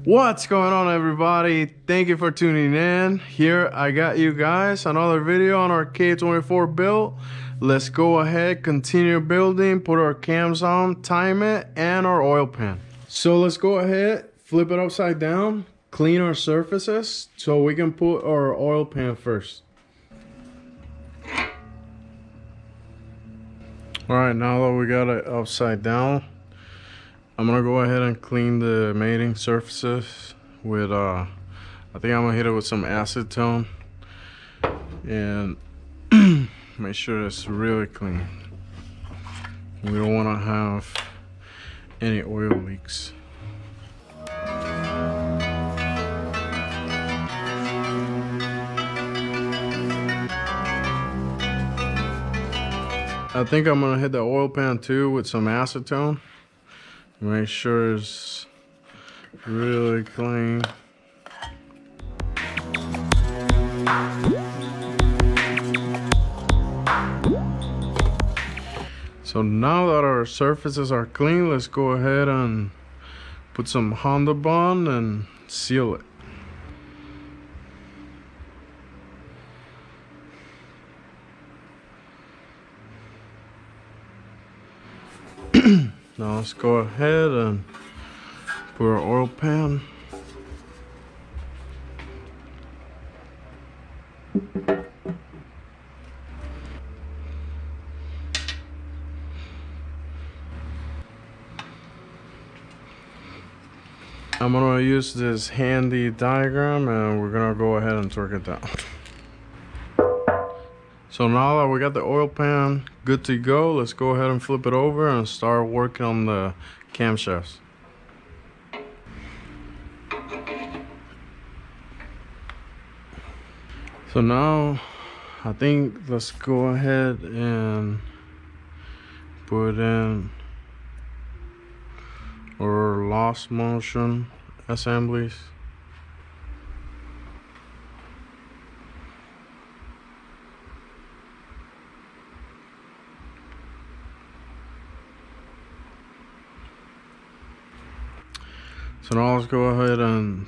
What's going on, everybody? Thank you for tuning in. Here I got you guys another video on our K24 build. Let's go ahead, continue building, put our cams on, time it, and our oil pan. So let's go ahead, flip it upside down, clean our surfaces so we can put our oil pan first. Alright, now that we got it upside down, I'm gonna go ahead and clean the mating surfaces with I think I'm gonna hit it with some acetone and make sure it's really clean. We don't want to have any oil leaks. I think I'm gonna hit the oil pan too with some acetone. Make sure it's really clean. So now that our surfaces are clean, let's go ahead and put some Honda Bond and seal it. Now let's go ahead and put our oil pan. I'm gonna use this handy diagram and we're gonna go ahead and torque it down. So now that we got the oil pan good to go, let's go ahead and flip it over and start working on the camshafts. So now I think let's go ahead and put in our lost motion assemblies. So now let's go ahead and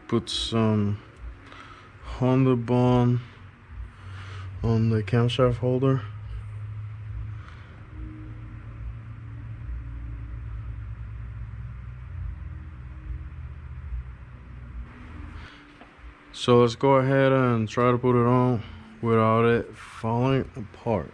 put some Honda Bond on the camshaft holder. So let's go ahead and try to put it on without it falling apart.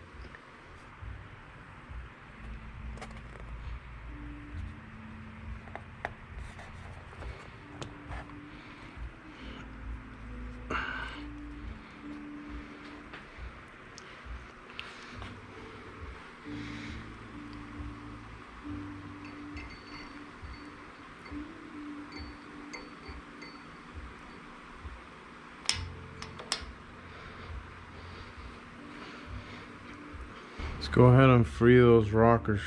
Let's go ahead and free those rockers.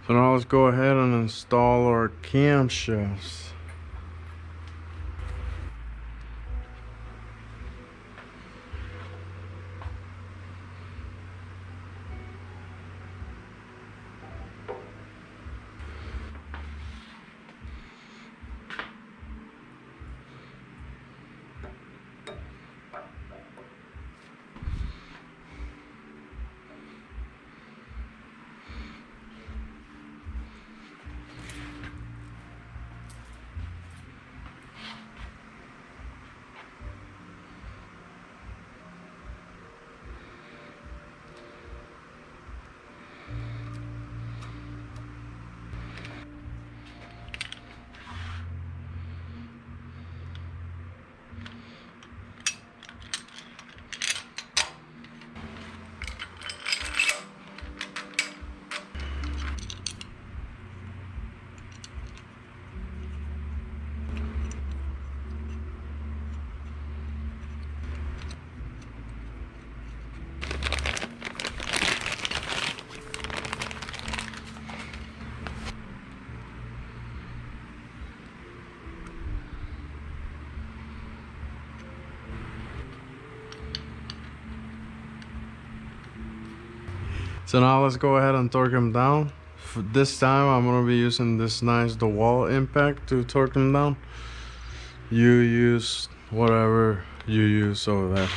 So now let's go ahead and install our camshafts. So now let's go ahead and torque them down. For this time I'm gonna be using this nice DeWalt impact to torque them down. You use whatever you use over there.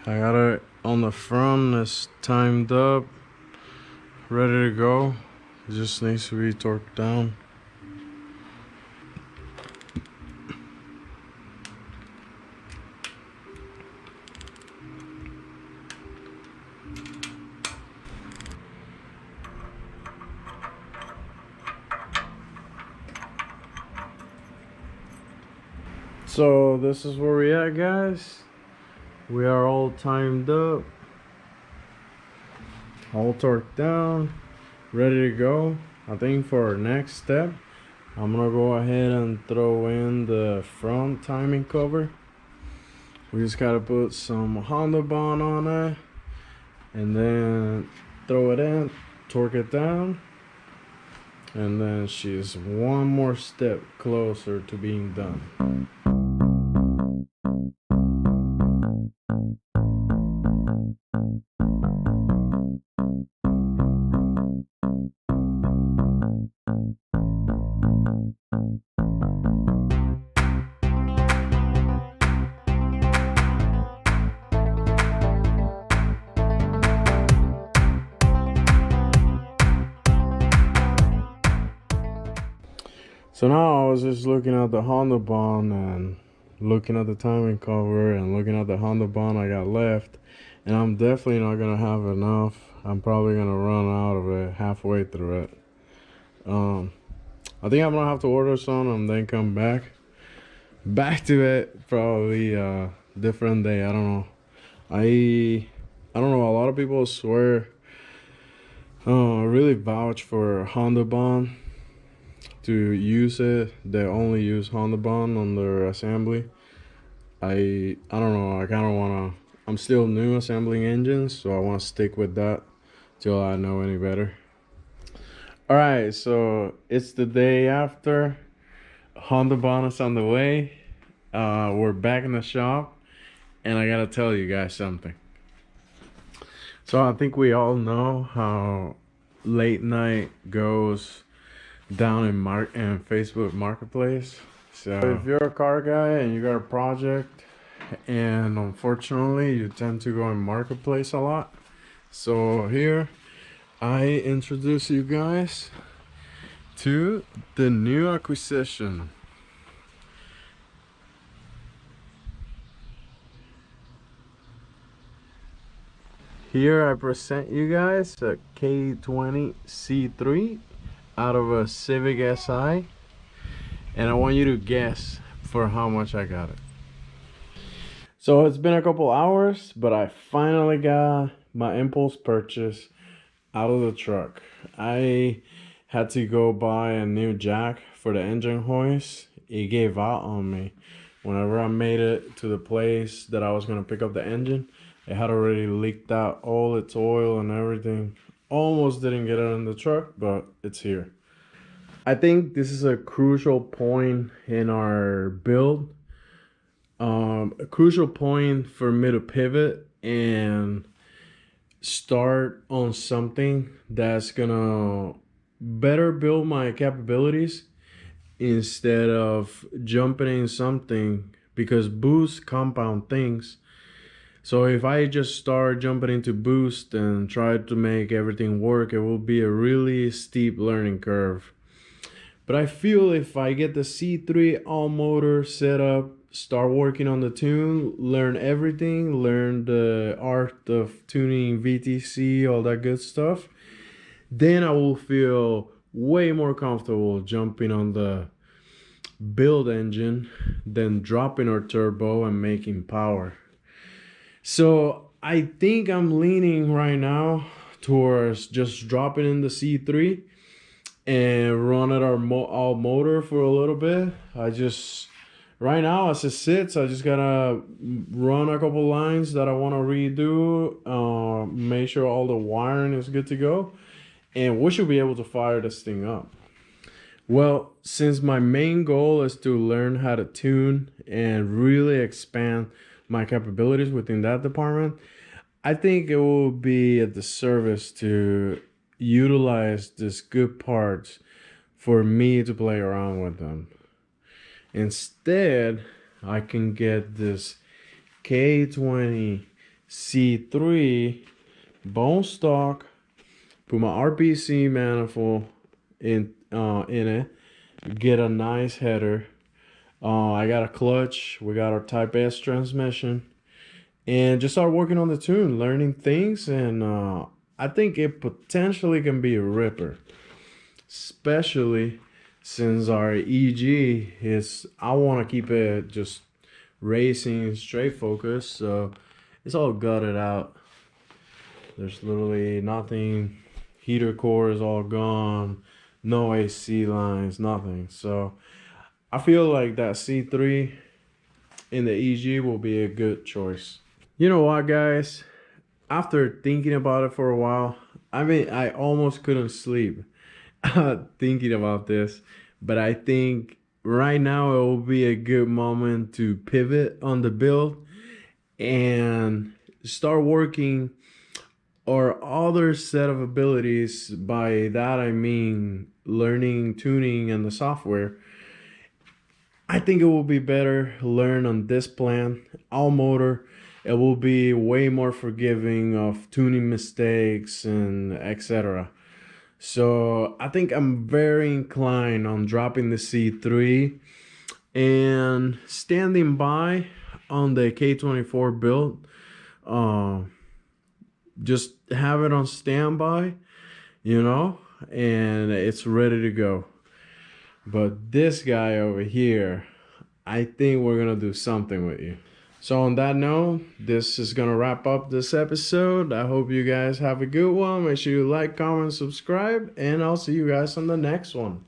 I got it on the front, it's timed up, ready to go. It just needs to be torqued down. So this is where we at, guys. We are all timed up, all torqued down, ready to go. I think for our next step, I'm gonna go ahead and throw in the front timing cover. We just gotta put some Honda bond on it and then throw it in, torque it down, and then she's one more step closer to being done. So now I was just looking at the Honda bond and looking at the timing cover and looking at the Honda bond I got left, and I'm definitely not gonna have enough. I'm probably gonna run out of it halfway through it. I think I'm gonna have to order some and then come back to it, probably a different day. I don't know. I don't know, a lot of people swear, really vouch for Honda bond to use it. They only use Honda bond on their assembly. I don't know, I kind of want to, I'm still new assembling engines, so I want to stick with that till I know any better. All right, so it's the day after. Honda bond is on the way. We're back in the shop, and I gotta tell you guys something. So I think we all know how late night goes down in Facebook Marketplace. So if you're a car guy and you got a project, and unfortunately you tend to go in Marketplace a lot, so here I introduce you guys to the new acquisition. Here I present you guys a K20 C3 out of a Civic Si, and I want you to guess for how much I got it. So it's been a couple hours, but I finally got my impulse purchase out of the truck. I had to go buy a new jack for the engine hoist. It gave out on me. Whenever I made it to the place that I was gonna pick up the engine, it had already leaked out all its oil and everything. Almost didn't get it in the truck, but it's here. I think this is a crucial point in our build. A crucial point for me to pivot and start on something that's gonna better build my capabilities instead of jumping in something, because boost compound things. So if I just start jumping into boost and try to make everything work, it will be a really steep learning curve. But I feel if I get the C3 all motor set up, start working on the tune, learn everything, learn the art of tuning VTC, all that good stuff, then I will feel way more comfortable jumping on the build engine than dropping our turbo and making power. So I think I'm leaning right now towards just dropping in the C3 and run at our all motor for a little bit. Right now as it sits, I just gotta run a couple lines that I want to redo, make sure all the wiring is good to go, and we should be able to fire this thing up. Well, since my main goal is to learn how to tune and really expand my capabilities within that department, I think it will be a disservice to utilize these good parts for me to play around with them. Instead, I can get this K20 C3 bone stock, put my RPC manifold in it, get a nice header. I got a clutch, we got our Type S transmission, and just start working on the tune, learning things, and I think it potentially can be a ripper, especially since our EG is, I want to keep it just racing straight focus, so it's all gutted out. There's literally nothing. Heater core is all gone, no AC lines, nothing. So I feel like that C3 in the EG will be a good choice. You know what, guys? After thinking about it for a while, I mean, I almost couldn't sleep thinking about this, but I think right now it will be a good moment to pivot on the build and start working our other set of abilities. By that I mean learning tuning and the software. I think it will be better learn on this plan. All motor, it will be way more forgiving of tuning mistakes and etc. So I think I'm very inclined on dropping the C3 and standing by on the K24 build. Just have it on standby, you know, and it's ready to go. But this guy over here, I think we're gonna do something with you. So on that note, this is gonna wrap up this episode. I hope you guys have a good one. Make sure you like, comment, subscribe, and I'll see you guys on the next one.